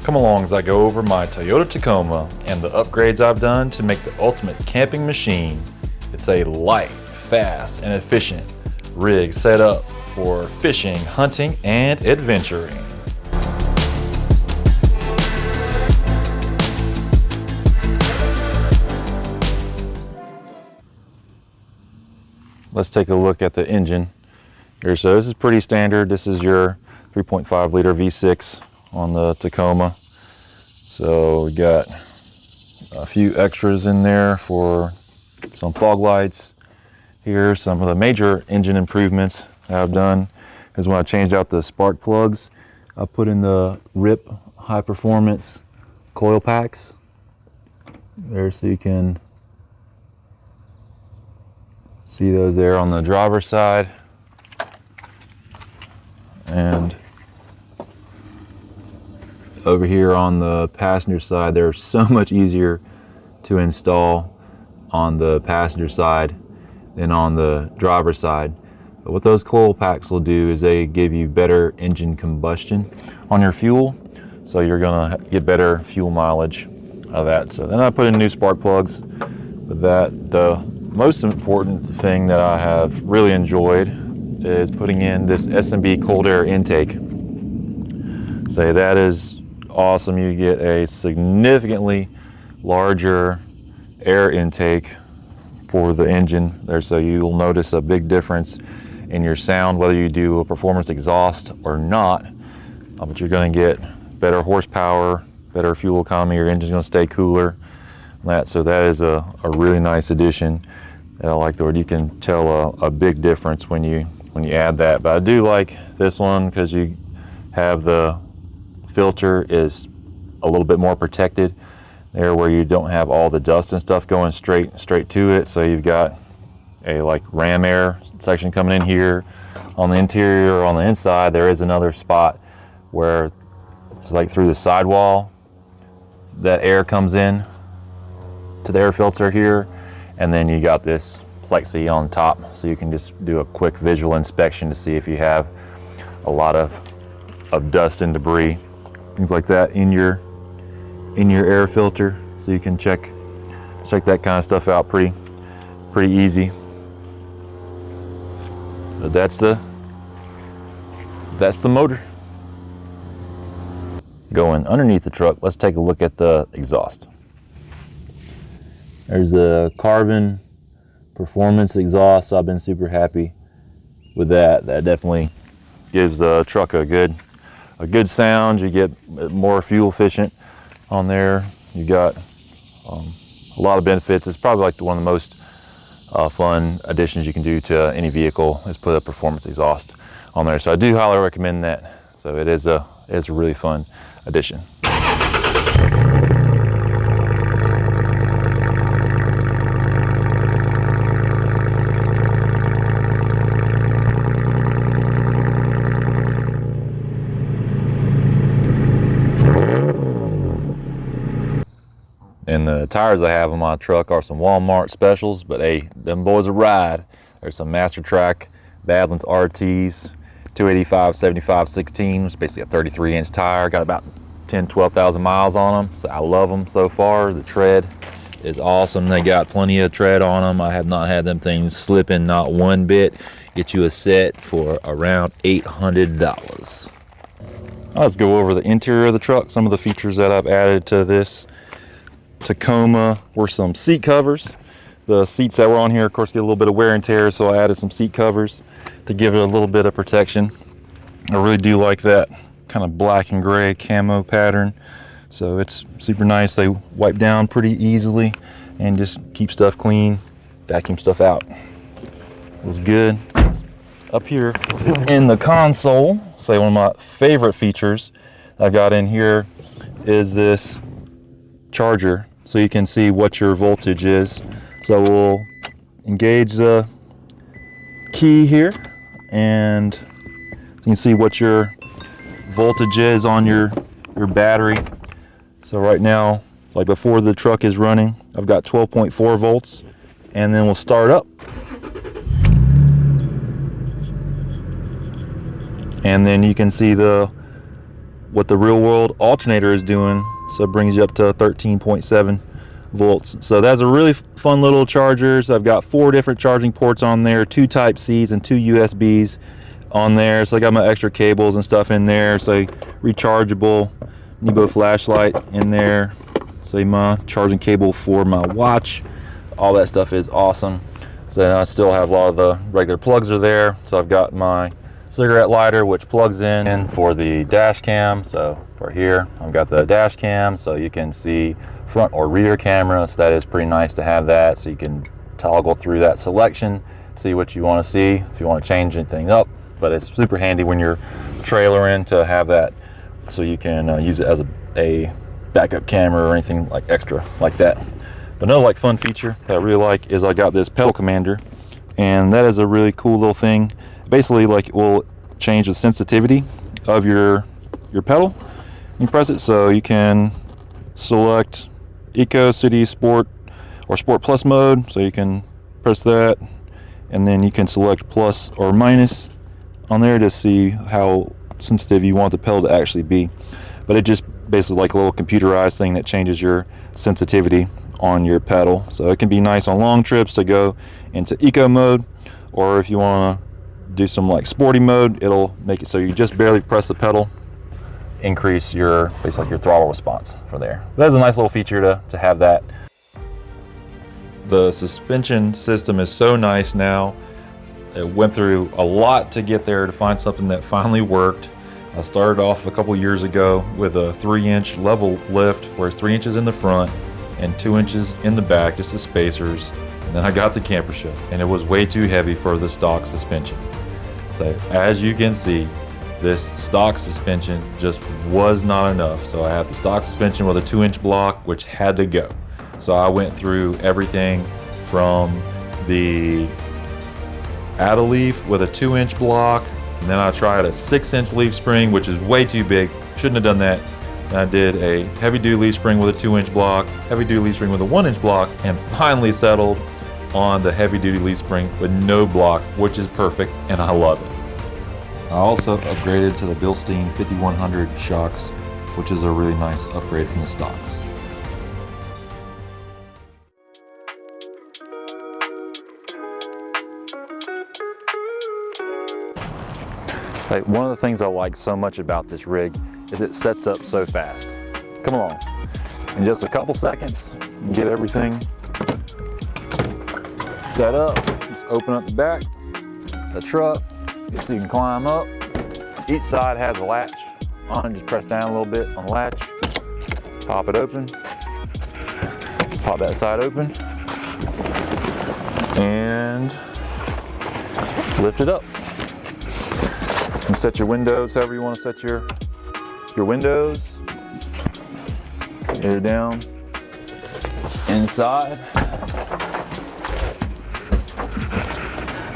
Come along as I go over my Toyota Tacoma and the upgrades I've done to make the ultimate camping machine. It's a light, fast, and efficient rig set up for fishing, hunting, and adventuring. Let's take a look at the engine here. So this is pretty standard. This is your 3.5 liter V6 on the Tacoma. So we got a few extras in there for some fog lights. Here, some of the major engine improvements that I've done is when I changed out the spark plugs, I put in the RIP high performance coil packs there, so you can see those there on the driver's side. And over here on the passenger side, they're so much easier to install on the passenger side than on the driver's side. But what those coil packs will do is they give you better engine combustion on your fuel, so you're gonna get better fuel mileage out of that. So then I put in new spark plugs with that. The most important thing that I have really enjoyed is putting in this S&B cold air intake. So that is awesome. You get a significantly larger air intake for the engine there, so you'll notice a big difference in your sound whether you do a performance exhaust or not. But you're going to get better horsepower, better fuel economy. Your engine's going to stay cooler. So that is a really nice addition that I like. The word you can tell a big difference when you add that. But I do like this one because you have the filter is a little bit more protected there, where you don't have all the dust and stuff going straight to it. So you've got a like ram air section coming in here. On the interior or on the inside, there is another spot where it's like through the sidewall that air comes in to the air filter here, and then you got this plexi on top, so you can just do a quick visual inspection to see if you have a lot of dust and debris, things like that in your air filter. So you can check that kind of stuff out pretty easy. So that's the motor. Going underneath the truck, let's take a look at the exhaust. There's a carbon performance exhaust. So I've been super happy with that. That definitely gives the truck a good sound. You get more fuel efficient on there. You got a lot of benefits. It's probably like one of the most fun additions you can do to any vehicle is put a performance exhaust on there. So I do highly recommend that. So it is a really fun addition. And the tires I have on my truck are some Walmart specials, but hey, them boys a ride. There's some Master Track Badlands RTs, 285 75 16, which is basically a 33-inch tire. Got about 12,000 miles on them, so I love them so far. The tread is awesome. They got plenty of tread on them. I have not had them things slipping, not one bit. Get you a set for around $800. Let's go over the interior of the truck. Some of the features that I've added to this Tacoma were some seat covers. The seats that were on here, of course, get a little bit of wear and tear, so I added some seat covers to give it a little bit of protection. I really do like that kind of black and gray camo pattern, so it's super nice. They wipe down pretty easily and just keep stuff clean, vacuum stuff out. It was good. Up here in the console, say one of my favorite features I've got in here is this charger, so you can see what your voltage is. So we'll engage the key here and you can see what your voltage is on your battery. So right now, like before the truck is running, I've got 12.4 volts, and then we'll start up. And then you can see the what the real world alternator is doing. So it brings you up to 13.7 volts. So that's a really fun little charger. So I've got 4 different charging ports on there, 2 type C's and 2 USBs on there. So I got my extra cables and stuff in there. So rechargeable Nebo flashlight in there. So my charging cable for my watch. All that stuff is awesome. So I still have a lot of the regular plugs are there. So I've got my cigarette lighter, which plugs in for the dash cam. So for here, I've got the dash cam, so you can see front or rear camera. So that is pretty nice to have that. So you can toggle through that selection, see what you want to see, if you want to change anything up. But it's super handy when you're trailering to have that, so you can use it as a backup camera or anything like extra like that. But another like fun feature that I really like is I got this pedal commander, and that is a really cool little thing. Basically, like, it will change the sensitivity of your pedal. You press it, so you can select Eco, City, Sport, or Sport Plus mode. So you can press that, and then you can select plus or minus on there to see how sensitive you want the pedal to actually be. But it just basically like a little computerized thing that changes your sensitivity on your pedal. So it can be nice on long trips to go into Eco mode, or if you want to do some like sporty mode, it'll make it so you just barely press the pedal, increase your basically your throttle response from there. That's a nice little feature to have that. The suspension system is so nice now. It went through a lot to get there to find something that finally worked. I started off a couple years ago with a 3-inch level lift, where it's 3 inches in the front and 2 inches in the back, just the spacers. And then I got the camper shell, and it was way too heavy for the stock suspension. So as you can see, this stock suspension just was not enough. So I had the stock suspension with a 2-inch block, which had to go. So I went through everything from the add a leaf with a 2-inch block, and then I tried a 6-inch leaf spring, which is way too big, shouldn't have done that. And I did a heavy duty leaf spring with a 2-inch block, heavy duty leaf spring with a 1-inch block, and finally settled on the heavy duty leaf spring with no block, which is perfect, and I love it. I also upgraded to the Bilstein 5100 shocks, which is a really nice upgrade from the stocks. Hey, one of the things I like so much about this rig is it sets up so fast. Come along. In just a couple seconds, you get everything set up. Just open up the back, the truck, so you can climb up. Each side has a latch on. Just press down a little bit on the latch, pop it open, pop that side open, and lift it up. And set your windows however you want to set your windows. Air down inside,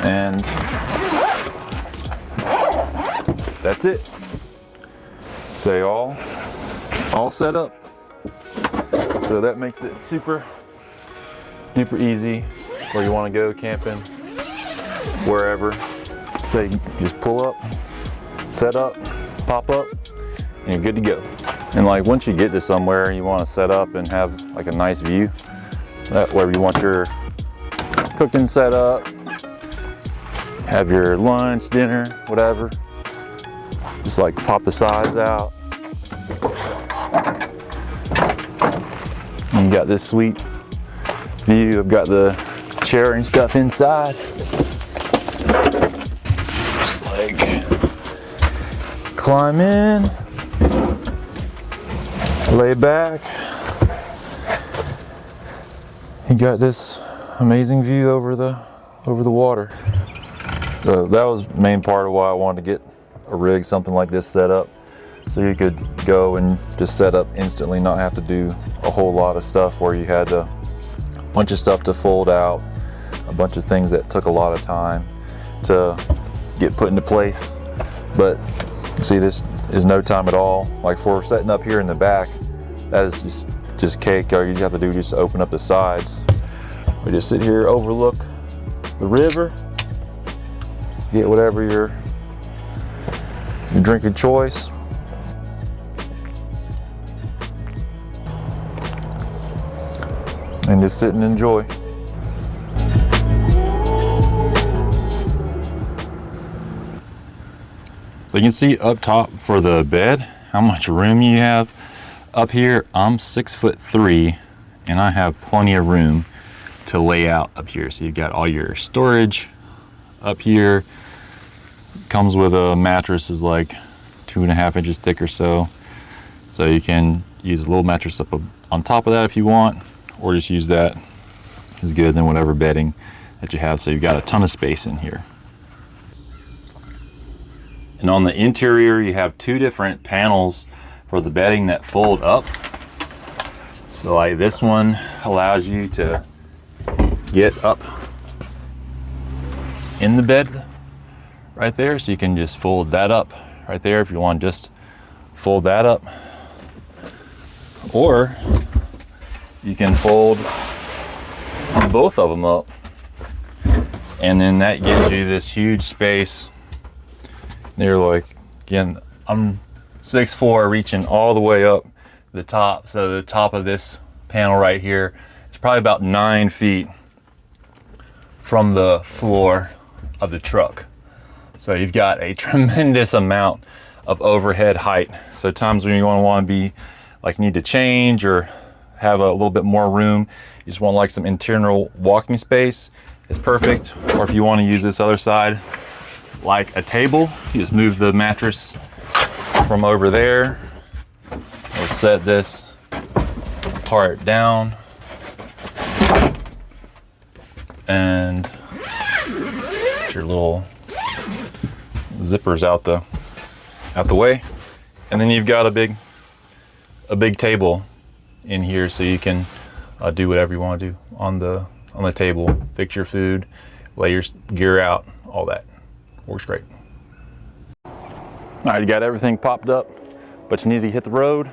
and that's it. So all set up. So that makes it super easy where you want to go camping, wherever. So you just pull up, set up, pop up, and you're good to go. And like once you get to somewhere you want to set up and have like a nice view, that wherever you want your cooking set up, have your lunch, dinner, whatever, just like pop the sides out. And you got this sweet view. I've got the chair and stuff inside. Just like climb in, lay back. You got this amazing view over the water. So that was the main part of why I wanted to get a rig, something like this set up, so you could go and just set up instantly, not have to do a whole lot of stuff where you had a bunch of stuff to fold out, a bunch of things that took a lot of time to get put into place. But see, this is no time at all. Like for setting up here in the back, that is just cake. All you have to do is just open up the sides. We just sit here, overlook the river, get whatever your drink of choice, and just sit and enjoy. So you can see up top for the bed how much room you have. Up here, I'm 6'3", and I have plenty of room to lay out up here. So you've got all your storage up here. Comes with a mattress is like 2.5 inches thick or so. So you can use a little mattress up on top of that if you want, or just use that. Is good than whatever bedding that you have. So you've got a ton of space in here. And on the interior, you have 2 different panels for the bedding that fold up. So like this one allows you to get up in the bed right there. So you can just fold that up right there if you want to just fold that up. Or you can fold both of them up. And then that gives you this huge space. They're like, again, I'm 6'4", reaching all the way up the top. So the top of this panel right here is probably about 9 feet from the floor of the truck. So you've got a tremendous amount of overhead height. So times when you're going to want to be like need to change or have a little bit more room, you just want like some internal walking space, it's perfect. Or if you want to use this other side like a table, you just move the mattress from over there. We'll set this part down and get your little zippers out the way, and then you've got a big table in here, so you can do whatever you want to do on the table. Fix your food, lay your gear out, all that. Works great. All right, you got everything popped up, but you need to hit the road.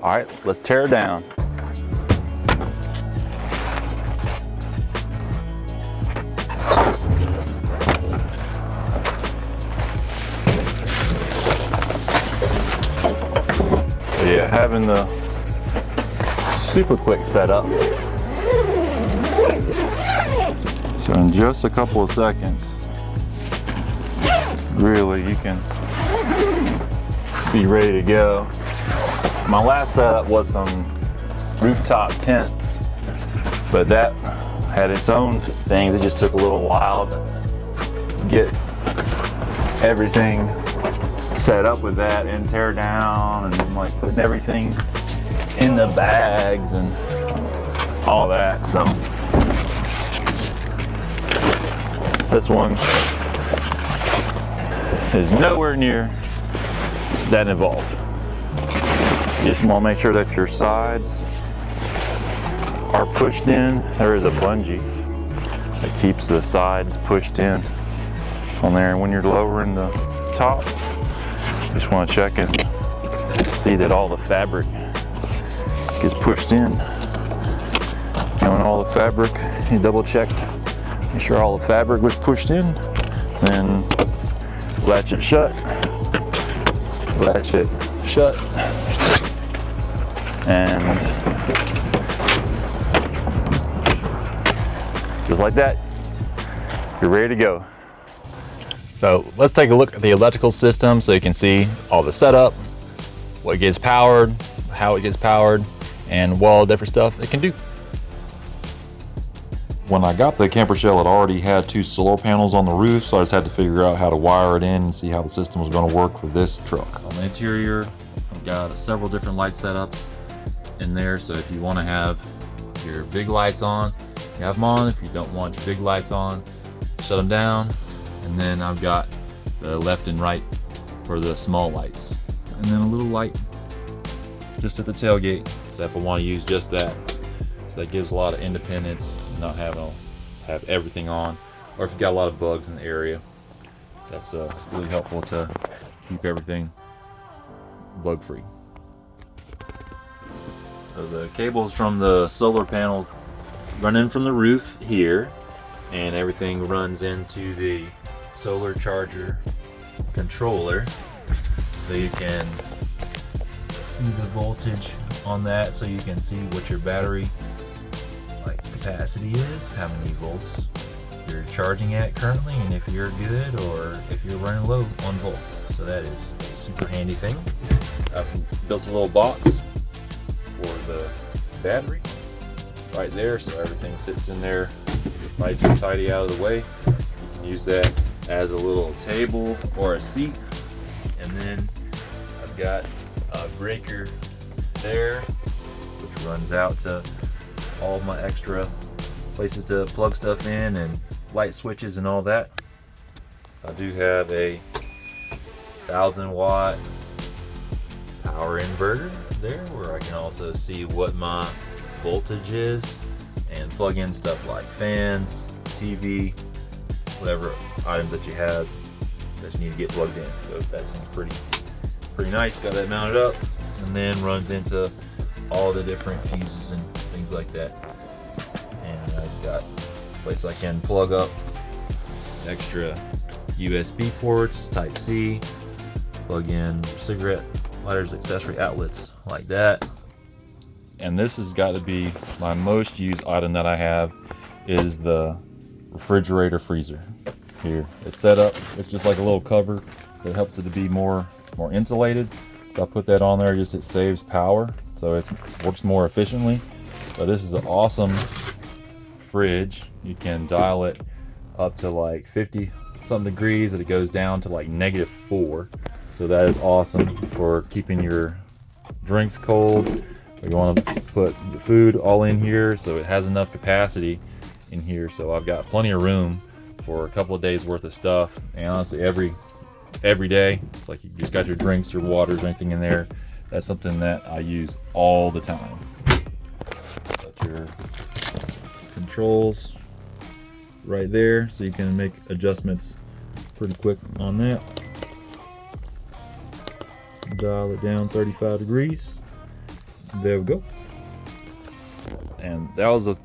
All right, let's tear it down. So yeah, having the super quick setup. So in just a couple of seconds, really, you can be ready to go. My last setup was some rooftop tents, but that had its own things. It just took a little while to get everything set up with that and tear down and like putting everything in the bags and all that. So this one is nowhere near that involved. You just want to make sure that your sides are pushed in. There is a bungee that keeps the sides pushed in on there. And when you're lowering the top, you just want to check and see that all the fabric is pushed in. And when all the fabric, you double check, make sure all the fabric was pushed in, then latch it shut, and just like that, you're ready to go. So let's take a look at the electrical system so you can see all the setup, what gets powered, how it gets powered, and what all different stuff it can do. When I got the camper shell, it already had 2 solar panels on the roof, so I just had to figure out how to wire it in and see how the system was going to work for this truck. On the interior, I've got several different light setups in there, so if you want to have your big lights on, you have them on. If you don't want your big lights on, shut them down. And then I've got the left and right for the small lights. And then a little light just at the tailgate, so if I want to use just that. So that gives a lot of independence, not having to have everything on. Or if you've got a lot of bugs in the area, that's really helpful to keep everything bug free. So the cables from the solar panel run in from the roof here, and everything runs into the solar charger controller, so you can see the voltage on that, so you can see what your battery capacity is, how many volts you're charging at currently, and if you're good or if you're running low on volts. So that is a super handy thing. I've built a little box for the battery right there, so everything sits in there nice and tidy out of the way. You can use that as a little table or a seat. And then I've got a breaker there, which runs out to all of my extra places to plug stuff in and light switches and all that. I do have a 1,000-watt power inverter there, where I can also see what my voltage is and plug in stuff like fans, TV, whatever items that you have that you need to get plugged in. So that seems pretty nice. Got that mounted up, and then runs into all the different fuses and things like that. And I've got a place I can plug up extra USB ports, Type C, plug in cigarette lighters, accessory outlets like that. And this has got to be my most used item that I have, is the refrigerator freezer. Here it's set up, it's just like a little cover that helps it to be more insulated. So I put that on there, just it saves power, so it works more efficiently. So this is an awesome fridge. You can dial it up to like 50 something degrees, and it goes down to like -4. So that is awesome for keeping your drinks cold. You want to put the food all in here, so it has enough capacity in here. So I've got plenty of room for a couple of days worth of stuff. And honestly, every day, it's like you just got your drinks, your waters, anything in there. That's something that I use all the time. Got your controls right there, so you can make adjustments pretty quick on that. Dial it down 35 degrees. There we go. And that was the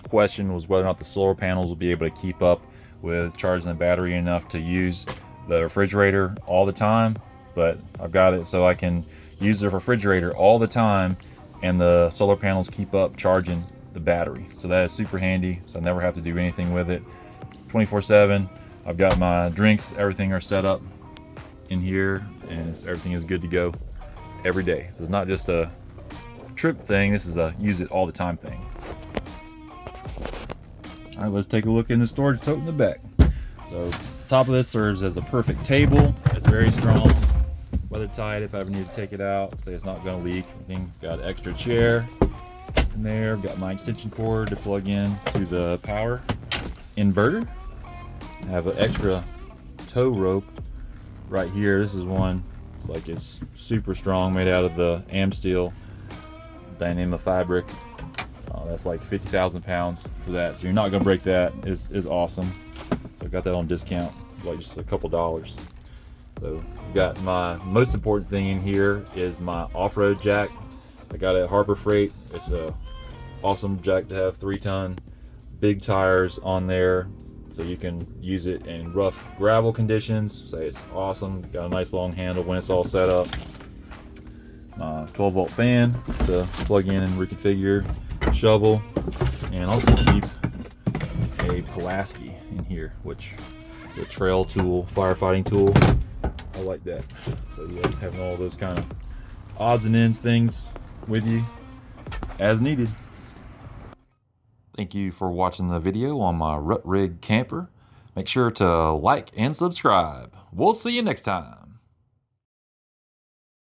question, was whether or not the solar panels will be able to keep up with charging the battery enough to use the refrigerator all the time. But I've got it so I can use the refrigerator all the time and the solar panels keep up charging the battery. So that is super handy, so I never have to do anything with it. 24/7. I've got my drinks, everything are set up in here, and everything is good to go every day. So it's not just a trip thing, this is a use it all the time thing. All right, let's take a look in the storage tote in the back. So top of this serves as a perfect table. It's very strong, weather tight if I ever need to take it out, say it's not going to leak. Got an extra chair in there. I've got my extension cord to plug in to the power inverter. I have an extra tow rope right here. This is one, it's super strong, made out of the Amsteel Dyneema fabric. That's like 50,000 pounds for that, so you're not gonna break that. Is awesome. So I got that on discount, like just a couple dollars. So I've got my most important thing in here is my off-road jack. I got it at Harbor Freight. It's a awesome jack to have, 3-ton, big tires on there, so you can use it in rough gravel conditions. So it's awesome. Got a nice long handle when it's all set up. My 12-volt fan to plug in and reconfigure, shovel, and also keep a Pulaski in here, which is a trail tool, firefighting tool. I like that. So yeah, having all those kind of odds and ends things with you as needed. Thank you for watching the video on my Rut Rig camper. Make sure to like and subscribe. We'll see you next time.